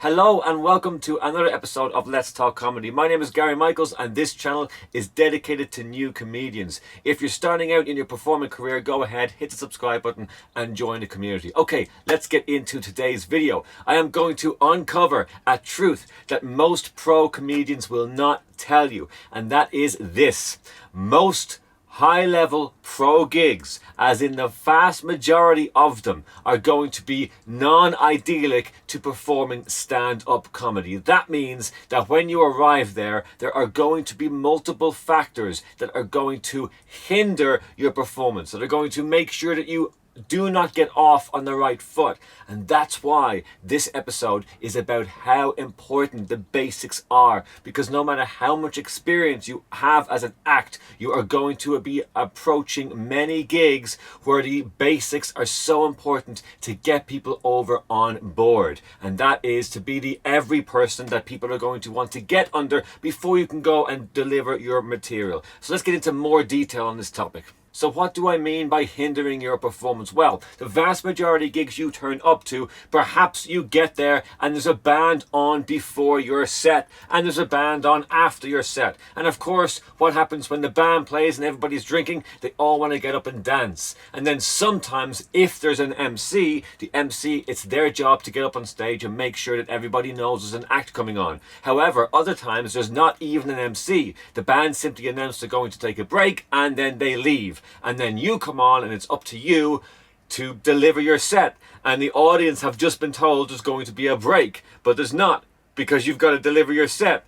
Hello and welcome to another episode of Let's Talk Comedy. My name is Gary Michaels and this channel is dedicated to new comedians. If you're starting out in your performing career, go ahead, hit the subscribe button and join the community. Okay, let's get into today's video. I am going to uncover a truth that most pro comedians will not tell you, and that is this. Most high-level pro gigs, as in the vast majority of them, are going to be non-idyllic to performing stand-up comedy. That means that when you arrive there are going to be multiple factors that are going to hinder your performance, that are going to make sure that you do not get off on the right foot. And that's why this episode is about how important the basics are, because no matter how much experience you have as an act, you are going to be approaching many gigs where the basics are so important to get people over on board, and that is to be the every person that people are going to want to get under before you can go and deliver your material. So let's get into more detail on this topic. So what do I mean by hindering your performance? Well, the vast majority of gigs you turn up to, perhaps you get there and there's a band on before your set and there's a band on after your set. And of course, what happens when the band plays and everybody's drinking? They all want to get up and dance. And then sometimes, if there's an MC, the MC, it's their job to get up on stage and make sure that everybody knows there's an act coming on. However, other times there's not even an MC. The band simply announce they're going to take a break and then they leave. And then you come on and it's up to you to deliver your set. And the audience have just been told there's going to be a break, but there's not, because you've got to deliver your set.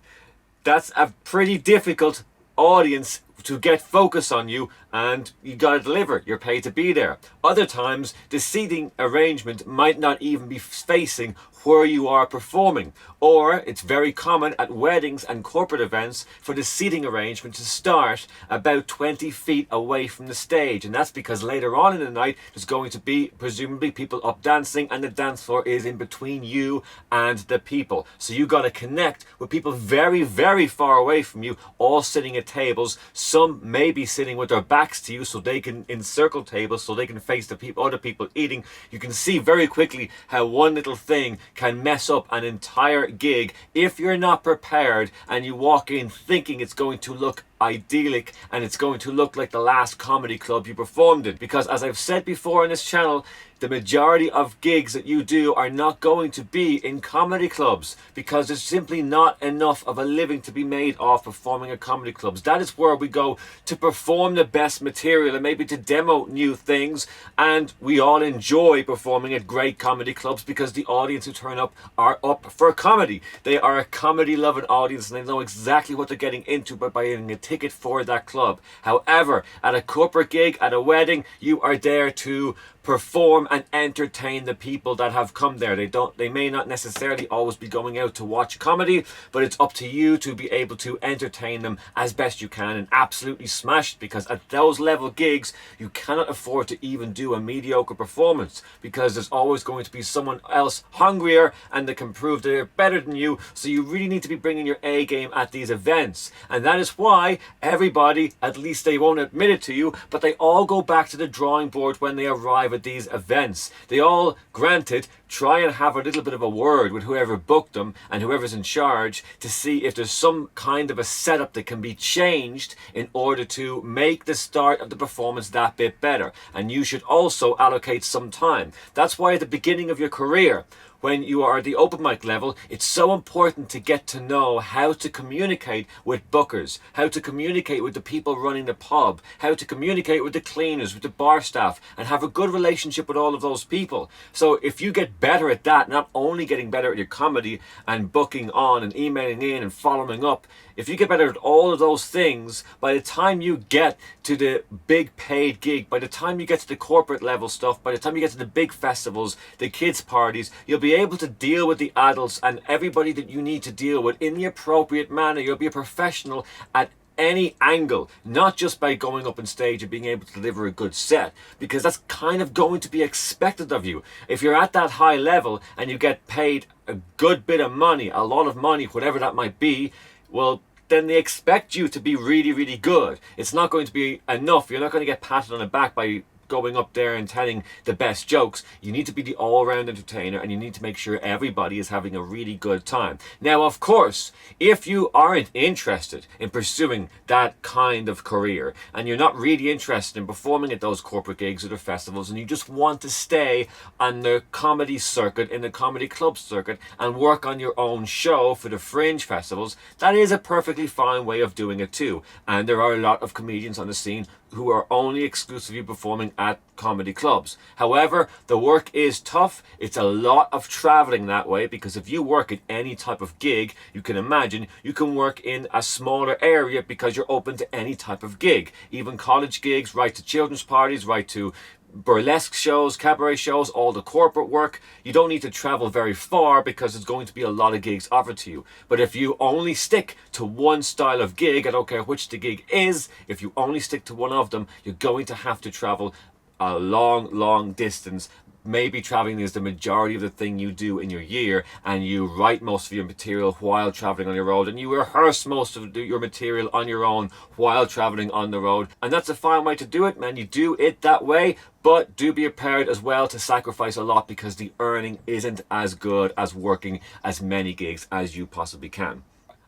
That's a pretty difficult audience to get focus on you, and you got to deliver. You're paid to be there. Other times, the seating arrangement might not even be facing where you are performing, or it's very common at weddings and corporate events for the seating arrangement to start about 20 feet away from the stage, and that's because later on in the night there's going to be presumably people up dancing and the dance floor is in between you and the people. So you got to connect with people very, very far away from you, all sitting at tables. Some may be sitting with their backs to you so they can encircle tables so they can face the people, other people eating. You can see very quickly how one little thing can mess up an entire gig if you're not prepared and you walk in thinking it's going to look idyllic and it's going to look like the last comedy club you performed in. Because as I've said before on this channel, the majority of gigs that you do are not going to be in comedy clubs, because there's simply not enough of a living to be made off performing at comedy clubs. That is where we go to perform the best material and maybe to demo new things, and we all enjoy performing at great comedy clubs because the audience who turn up are up for comedy. They are a comedy loving audience and they know exactly what they're getting into by buying a ticket for that club. However, at a corporate gig, at a wedding, you are there to perform and entertain the people that have come there. They may not necessarily always be going out to watch comedy, but it's up to you to be able to entertain them as best you can and absolutely smash it, because at those level gigs you cannot afford to even do a mediocre performance, because there's always going to be someone else hungrier and they can prove they're better than you. So you really need to be bringing your A game at these events, and that is why everybody, at least they won't admit it to you, but they all go back to the drawing board when they arrive at these events. They all, granted, try and have a little bit of a word with whoever booked them and whoever's in charge to see if there's some kind of a setup that can be changed in order to make the start of the performance that bit better. And you should also allocate some time. That's why at the beginning of your career, when you are at the open mic level, it's so important to get to know how to communicate with bookers, how to communicate with the people running the pub, how to communicate with the cleaners, with the bar staff, and have a good relationship with all of those people. So if you get better at that, not only getting better at your comedy and booking on and emailing in and following up, if you get better at all of those things, by the time you get to the big paid gig, by the time you get to the corporate level stuff, by the time you get to the big festivals, the kids' parties, you'll be able to deal with the adults and everybody that you need to deal with in the appropriate manner. You'll be a professional at any angle, not just by going up on stage and being able to deliver a good set, because that's kind of going to be expected of you. If you're at that high level and you get paid a good bit of money, a lot of money, whatever that might be, well, then they expect you to be really, really good. It's not going to be enough. You're not going to get patted on the back by going up there and telling the best jokes. You need to be the all-round entertainer, and you need to make sure everybody is having a really good time. Now, of course, if you aren't interested in pursuing that kind of career, and you're not really interested in performing at those corporate gigs or the festivals, and you just want to stay on the comedy circuit, in the comedy club circuit, and work on your own show for the fringe festivals, that is a perfectly fine way of doing it too. And there are a lot of comedians on the scene who are only exclusively performing at comedy clubs. However, the work is tough. It's a lot of traveling that way, because if you work at any type of gig, you can imagine you can work in a smaller area because you're open to any type of gig. Even college gigs, right to children's parties, right to burlesque shows, cabaret shows, all the corporate work. You don't need to travel very far because there's going to be a lot of gigs offered to you. But if you only stick to one style of gig, I don't care which the gig is, if you only stick to one of them, you're going to have to travel a long distance. Maybe traveling is the majority of the thing you do in your year, and you write most of your material while traveling on your road, and you rehearse most of your material on your own while traveling on the road. And that's a fine way to do it, man. You do it that way, but do be prepared as well to sacrifice a lot, because the earning isn't as good as working as many gigs as you possibly can.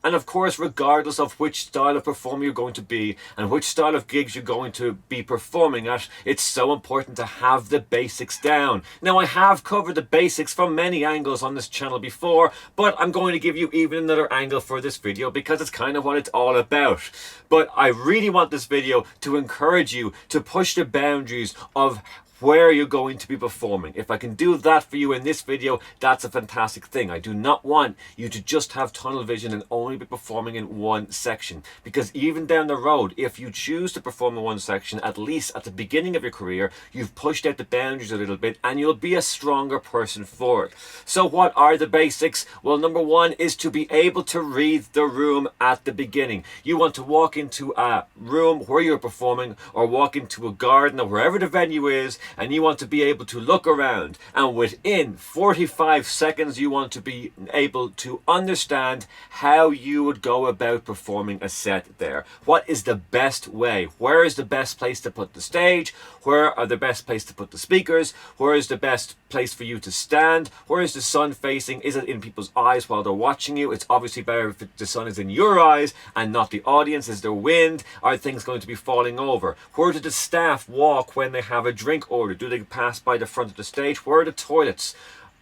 And of course, regardless of which style of performer you're going to be and which style of gigs you're going to be performing at, it's so important to have the basics down. Now, I have covered the basics from many angles on this channel before, but I'm going to give you even another angle for this video, because it's kind of what it's all about. But I really want this video to encourage you to push the boundaries of where you're going to be performing. If I can do that for you in this video, that's a fantastic thing. I do not want you to just have tunnel vision and only be performing in one section, because even down the road, if you choose to perform in one section, at least at the beginning of your career, you've pushed out the boundaries a little bit, and you'll be a stronger person for it. So what are the basics? Well, number one is to be able to read the room at the beginning. You want to walk into a room where you're performing, or walk into a garden, or wherever the venue is, and you want to be able to look around, and within 45 seconds you want to be able to understand how you would go about performing a set there. What is the best way? Where is the best place to put the stage? Where are the best place to put the speakers? Where is the best place for you to stand? Where is the sun facing? Is it in people's eyes while they're watching you? It's obviously better if the sun is in your eyes and not the audience. Is there wind? Are things going to be falling over? Where do the staff walk when they have a drink order? Do they pass by the front of the stage? Where are the toilets?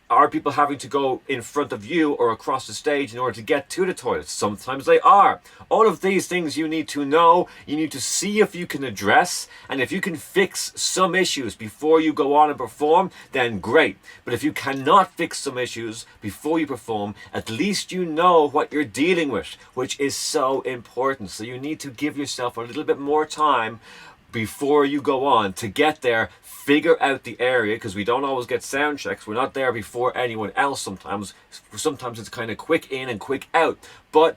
Are people having to go in front of you or across the stage in order to get to the toilets? Sometimes they are. All of these things you need to know, you need to see if you can address, and if you can fix some issues before you go on and perform, then great. But if you cannot fix some issues before you perform, at least you know what you're dealing with, which is so important. So you need to give yourself a little bit more time before you go on to get there, figure out the area, because we don't always get sound checks. We're not there before anyone else sometimes. Sometimes it's kind of quick in and quick out. But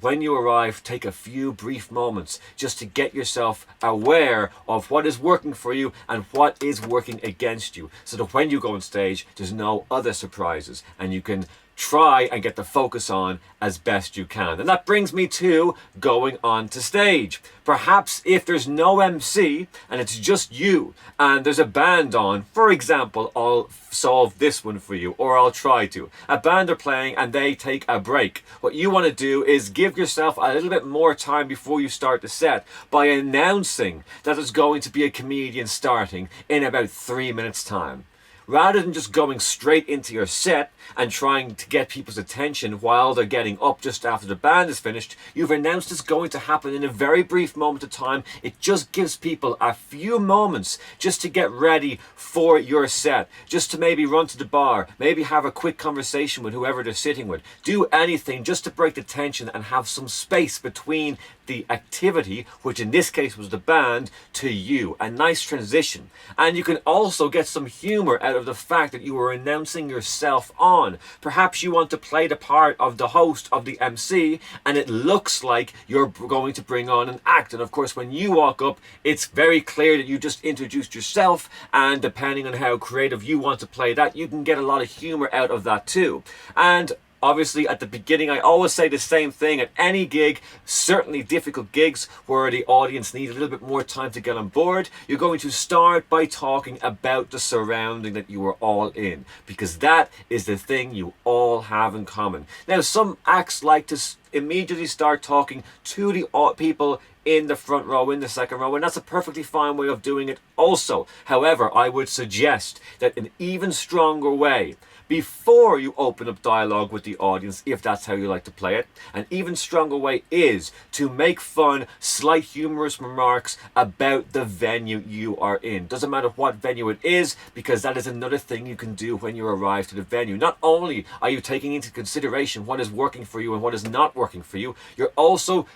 when you arrive, take a few brief moments just to get yourself aware of what is working for you and what is working against you, so that when you go on stage, there's no other surprises, and you can try and get the focus on as best you can. And that brings me to going on to stage. Perhaps if there's no MC and it's just you and there's a band on, for example, I'll solve this one for you, or I'll try to. A band are playing and they take a break. What you want to do is give yourself a little bit more time before you start the set by announcing that there's going to be a comedian starting in about 3 minutes time. Rather than just going straight into your set and trying to get people's attention while they're getting up just after the band is finished, you've announced it's going to happen in a very brief moment of time. It just gives people a few moments just to get ready for your set, just to maybe run to the bar, maybe have a quick conversation with whoever they're sitting with. Do anything just to break the tension and have some space between the activity, which in this case was the band, to you. A nice transition. And you can also get some humor out of the fact that you are announcing yourself on. Perhaps you want to play the part of the host, of the MC, and it looks like you're going to bring on an act. And of course, when you walk up, it's very clear that you just introduced yourself, and depending on how creative you want to play that, you can get a lot of humor out of that too. And Obviously, at the beginning, I always say the same thing at any gig, certainly difficult gigs where the audience need a little bit more time to get on board. You're going to start by talking about the surrounding that you are all in, because that is the thing you all have in common. Now, some acts like to immediately start talking to the people in the front row, in the second row, and that's a perfectly fine way of doing it also. However, I would suggest that an even stronger way, before you open up dialogue with the audience, if that's how you like to play it, an even stronger way is to make fun, slight humorous remarks about the venue you are in. Doesn't matter what venue it is, because that is another thing you can do when you arrive to the venue. Not only are you taking into consideration what is working for you and what is not working for you, you're also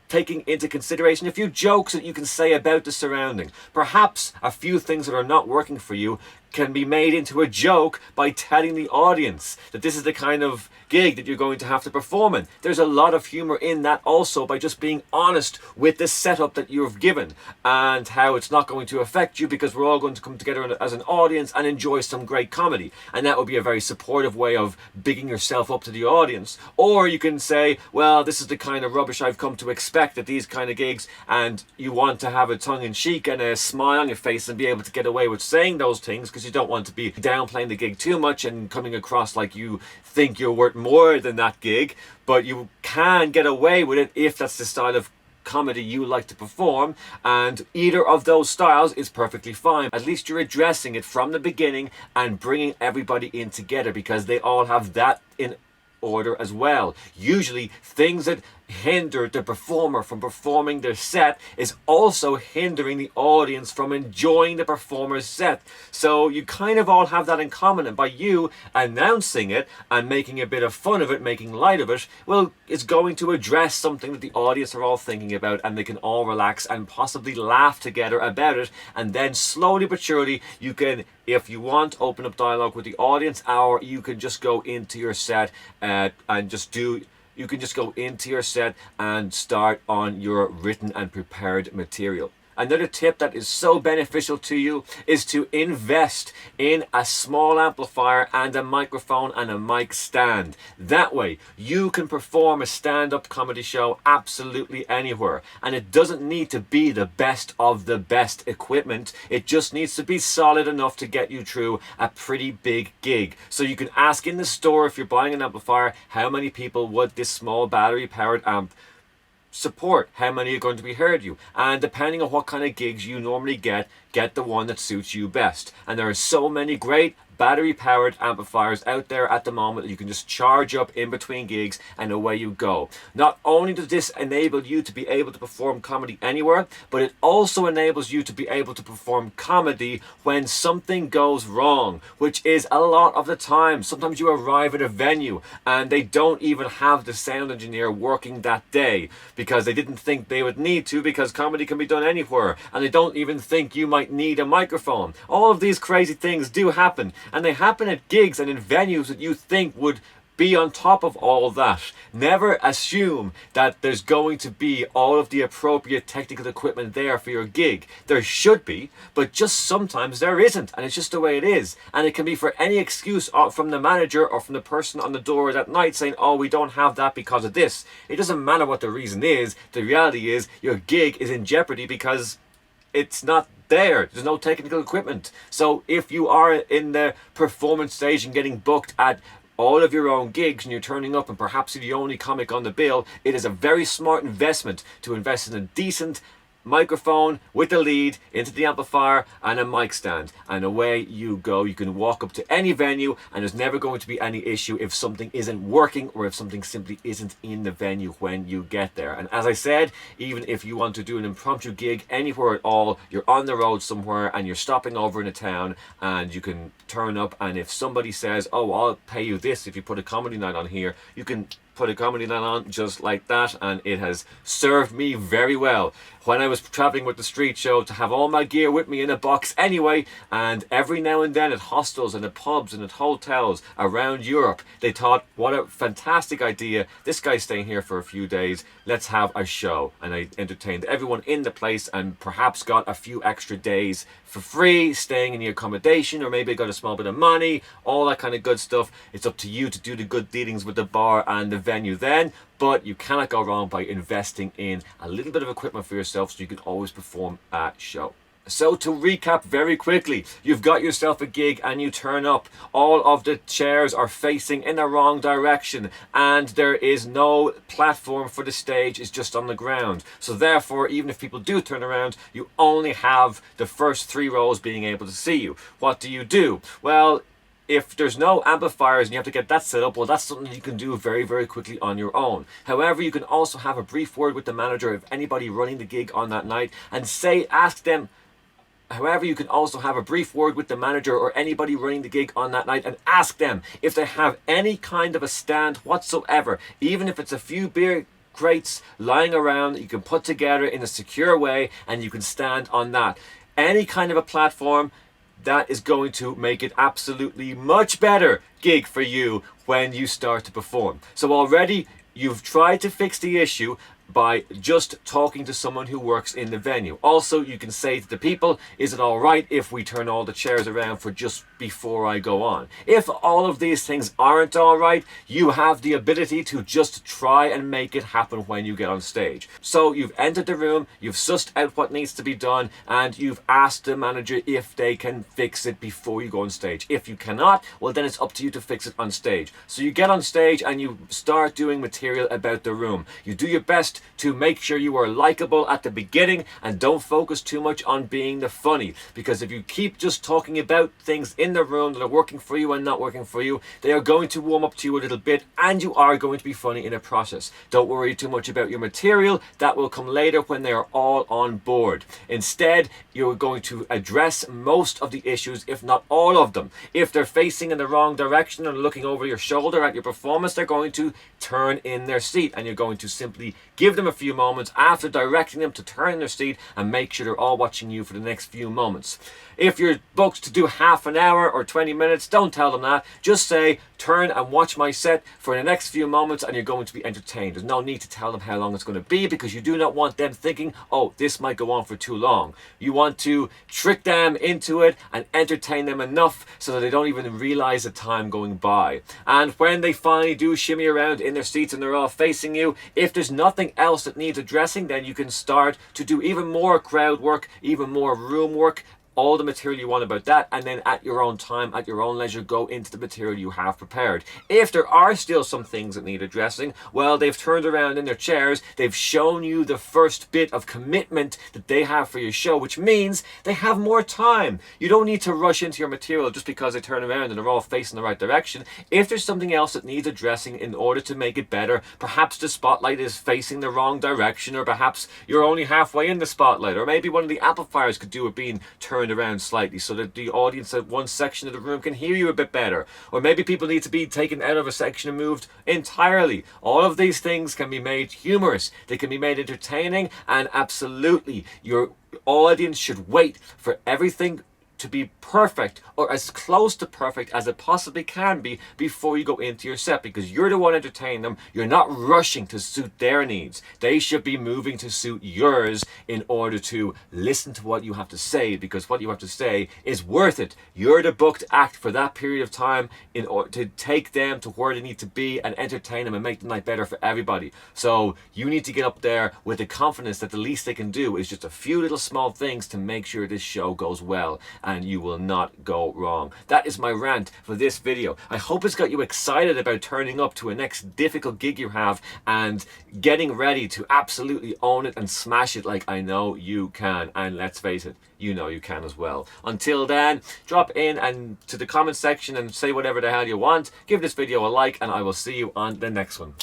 taking into consideration a few jokes that you can say about the surrounding. Perhaps a few things that are not working for you can be made into a joke by telling the audience that this is the kind of gig that you're going to have to perform in. There's a lot of humor in that also, by just being honest with the setup that you've given and how it's not going to affect you, because we're all going to come together as an audience and enjoy some great comedy. And that would be a very supportive way of bigging yourself up to the audience. Or you can say, well, this is the kind of rubbish I've come to expect at these kind of gigs, and you want to have a tongue-in-cheek and a smile on your face and be able to get away with saying those things, because you don't want to be downplaying the gig too much and coming across like you think you're worth more than that gig. But you can get away with it if that's the style of comedy you like to perform, and either of those styles is perfectly fine. At least you're addressing it from the beginning and bringing everybody in together, because they all have that in order as well. Usually things that hinder the performer from performing their set is also hindering the audience from enjoying the performer's set. So you kind of all have that in common, and by you announcing it and making a bit of fun of it, making light of it, well, it's going to address something that the audience are all thinking about, and they can all relax and possibly laugh together about it. And then slowly but surely you can, if you want, open up dialogue with the audience, or you can just go into your set you can just go into your set and start on your written and prepared material. Another tip that is so beneficial to you is to invest in a small amplifier and a microphone and a mic stand. That way you can perform a stand-up comedy show absolutely anywhere, and it doesn't need to be the best of the best equipment. It just needs to be solid enough to get you through a pretty big gig. So you can ask in the store, if you're buying an amplifier, how many people would this small battery powered amp support, how many are going to be heard you, and depending on what kind of gigs you normally get the one that suits you best. And there are so many great battery powered amplifiers out there at the moment that you can just charge up in between gigs and away you go. Not only does this enable you to be able to perform comedy anywhere, but it also enables you to be able to perform comedy when something goes wrong, which is a lot of the time. Sometimes you arrive at a venue and they don't even have the sound engineer working that day because they didn't think they would need to, because comedy can be done anywhere, and they don't even think you might need a microphone. All of these crazy things do happen, and they happen at gigs and in venues that you think would be on top of all that. Never assume that there's going to be all of the appropriate technical equipment there for your gig. There should be, but just sometimes there isn't, and it's just the way it is. And it can be for any excuse from the manager or from the person on the door that night saying, oh, we don't have that because of this. It doesn't matter what the reason is. The reality is your gig is in jeopardy because it's not there. There's no technical equipment. So if you are in the performance stage and getting booked at all of your own gigs and you're turning up and perhaps you're the only comic on the bill, it is a very smart investment to invest in a decent microphone with the lead into the amplifier and a mic stand, and away you go. You can walk up to any venue and there's never going to be any issue if something isn't working or if something simply isn't in the venue when you get there. And as I said, even if you want to do an impromptu gig anywhere at all, you're on the road somewhere and you're stopping over in a town, and you can turn up, and if somebody says, oh, I'll pay you this if you put a comedy night on here, you can put a comedy night on just like that, and it has served me very well. When I was traveling with the street show, to have all my gear with me in a box anyway, and every now and then at hostels and at pubs and at hotels around Europe, they thought, what a fantastic idea, this guy's staying here for a few days, let's have a show. And I entertained everyone in the place and perhaps got a few extra days for free, staying in the accommodation, or maybe I got a small bit of money, all that kind of good stuff. It's up to you to do the good dealings with the bar and the venue then, but you cannot go wrong by investing in a little bit of equipment for yourself so you can always perform at show. So to recap very quickly, you've got yourself a gig and you turn up. All of the chairs are facing in the wrong direction and there is no platform for the stage, it's just on the ground. So therefore, even if people do turn around, you only have the first 3 rows being able to see you. What do? Well, if there's no amplifiers and you have to get that set up, well, that's something you can do very, very quickly on your own. However, you can also have a brief word with the manager of anybody running the gig on that night and ask them. However, you can also have a brief word with the manager or anybody running the gig on that night and ask them if they have any kind of a stand whatsoever, even if it's a few beer crates lying around that you can put together in a secure way and you can stand on that. Any kind of a platform that is going to make it absolutely much better gig for you when you start to perform. So already you've tried to fix the issue by just talking to someone who works in the venue. Also, you can say to the people, is it all right if we turn all the chairs around for just before I go on? If all of these things aren't all right, you have the ability to just try and make it happen when you get on stage. So you've entered the room, you've sussed out what needs to be done, and you've asked the manager if they can fix it before you go on stage. If you cannot, well then it's up to you to fix it on stage. So you get on stage and you start doing material about the room. You do your best to make sure you are likable at the beginning and don't focus too much on being the funny, because if you keep just talking about things in the room that are working for you and not working for you, they are going to warm up to you a little bit and you are going to be funny in a process. Don't worry too much about your material, that will come later when they are all on board. Instead, you're going to address most of the issues, if not all of them. If they're facing in the wrong direction and looking over your shoulder at your performance, they're going to turn in their seat and you're going to simply give them a few moments after directing them to turn in their seat and make sure they're all watching you for the next few moments. If you're booked to do half an hour or 20 minutes, don't tell them that. Just say, turn and watch my set for the next few moments and you're going to be entertained. There's no need to tell them how long it's going to be because you do not want them thinking, oh, this might go on for too long. You want to trick them into it and entertain them enough so that they don't even realize the time going by. And when they finally do shimmy around in their seats and they're all facing you, if there's nothing else that needs addressing, then you can start to do even more crowd work, even more room work, all the material you want about that, and then at your own time, at your own leisure, go into the material you have prepared. If there are still some things that need addressing, well, they've turned around in their chairs, they've shown you the first bit of commitment that they have for your show, which means they have more time. You don't need to rush into your material just because they turn around and they're all facing the right direction. If there's something else that needs addressing in order to make it better, perhaps the spotlight is facing the wrong direction, or perhaps you're only halfway in the spotlight, or maybe one of the amplifiers could do with being turned around slightly so that the audience at one section of the room can hear you a bit better, or maybe people need to be taken out of a section and moved entirely. All of these things can be made humorous, they can be made entertaining, and absolutely your audience should wait for everything to be perfect or as close to perfect as it possibly can be before you go into your set, because you're the one entertaining them. You're not rushing to suit their needs. They should be moving to suit yours in order to listen to what you have to say, because what you have to say is worth it. You're the booked act for that period of time in order to take them to where they need to be and entertain them and make the night better for everybody. So you need to get up there with the confidence that the least they can do is just a few little small things to make sure this show goes well, and you will not go wrong. That is my rant for this video. I hope it's got you excited about turning up to a next difficult gig you have and getting ready to absolutely own it and smash it like I know you can. And let's face it, you know you can as well. Until then, drop in and to the comment section and say whatever the hell you want. Give this video a like and I will see you on the next one.